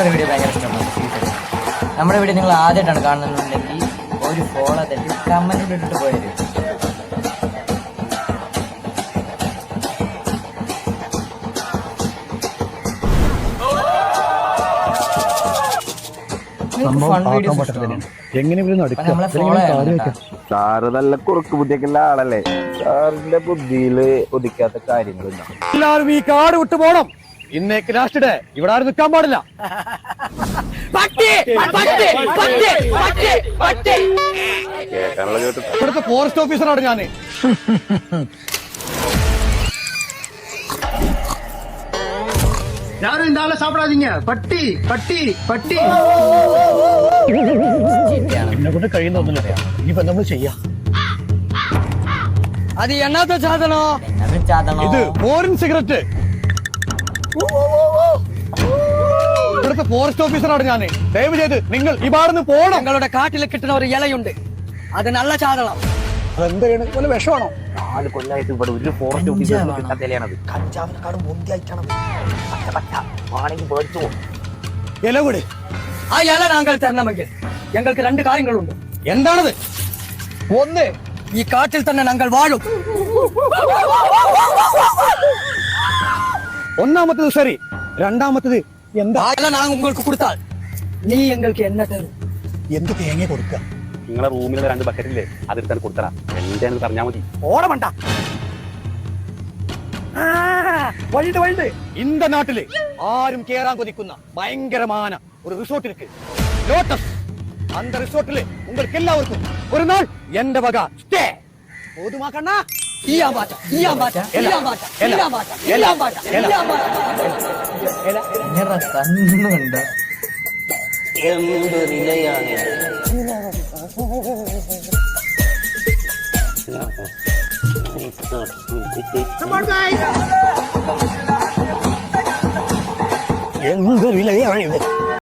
നമ്മുടെ വീഡിയോ ഭയങ്കര ഇഷ്ടമാണ്. നമ്മുടെ വീഡിയോ നിങ്ങൾ ആദ്യമായിട്ടാണ് കാണുന്നുണ്ടെങ്കിൽ ഒരു ഫോളോ തട്ടി കമന്റ് ഇട്ടിട്ട് പോയത്. സാറ് നല്ല കുറുക്ക് ബുദ്ധിയൊക്കെയുള്ള ആളല്ലേ? സാറിന്റെ ബുദ്ധിയില് ഒതുക്കാത്ത കാര്യങ്ങളുണ്ടാവും. എല്ലാവരും ഈ കാട് വിട്ടു പോണം. ഇന്നേക്ക് ലാസ്റ്റ് ഡേ. ഇവിടെ ആരും നിൽക്കാൻ പാടില്ല. ഇവിടുത്തെ ഫോറസ്റ്റ് ഓഫീസറാണ് ഞാന്. யாரும் இந்த ஆளை சாப்பிடாதீங்க. பட்டி பட்டி பட்டி എന്നെ കൊണ്ട് കഴിയുന്ന ഒന്നുമില്ല. ഇനിയിപ്പോ നമ്മൾ ചെയ്യാം. അത് എന്നാത്ത സാധനോ? ഇത് ഫോറിൻ സിഗരറ്റ്. ഇവിടുത്തെ ഫോറസ്റ്റ് ഓഫീസറാണ് ഞാന്. ദയവ് ചെയ്ത് നിങ്ങൾ ഈ ഭാഗത്ത് പോകണം. ഞങ്ങളുടെ കാട്ടിൽ കിട്ടുന്ന ഒരു ഇലയുണ്ട്, അത് നല്ല ചാതളം. അതെന്താണ്? വല്ല വിഷമാണോ? 4 കൊല്ലമായിട്ട് ഇവിടെ ഒരു ഫോറസ്റ്റ് ഓഫീസർ കിട്ടാത്ത ഇലയാണത്. கஞ்சாவினக்காடு முந்தியாயிட்டானது. ആണെങ്കിൽ പേടിച്ചു പോകും. ഇല കൂടി ആ ഇല ഞങ്ങൾ തരണമെങ്കിൽ ഞങ്ങൾക്ക് 2 കാര്യങ്ങളുണ്ട്. എന്താണത്? ഒന്ന്, ഈ കാട്ടിൽ തന്നെ ഞങ്ങൾ വാഴും. ഒന്നാമത്തത് ശരി. രണ്ടാമത്തത് എന്താ? ആ ഇല ഞാൻ உங்களுக்கு കൊടുത്താൽ നീ ഞങ്ങൾക്ക് എന്നെ തരും. എന്ത് തേങ്ങ കൊടുക്കുക? നിങ്ങളെ റൂമിലെ 2 ബക്കറ്റില്ലേ, അതെടുത്താൽ കൊടുത്തറ. എന്താണെന്ന് പറഞ്ഞാൽ മതി. ഓടമണ്ട. വഴുത് വഴുത്. இந்த നാട്ടില് ആരും കേറാൻ കൊതിക്കുന്ന ഭയങ്കരமான ഒരു റിസോർട്ട് ഇருக்கு, ലോട്ടസ്. அந்த റിസോർട്ടില് உங்களுக்கு എല്ലാവർക്കും ഒരു നാൾ എന്റെ വക സ്റ്റേ. പോതുമാക്കണ്ണ. ഇയാമ്പാറ്റ ഇയാമ്പാറ്റ ഇയാമ്പാറ്റ ഇയാമ്പാറ്റ ഇയാമ്പാറ്റ ഇയാമ്പാറ്റ തന്നുണ്ട്. എന്ത് വിലയാണ് ഇത്?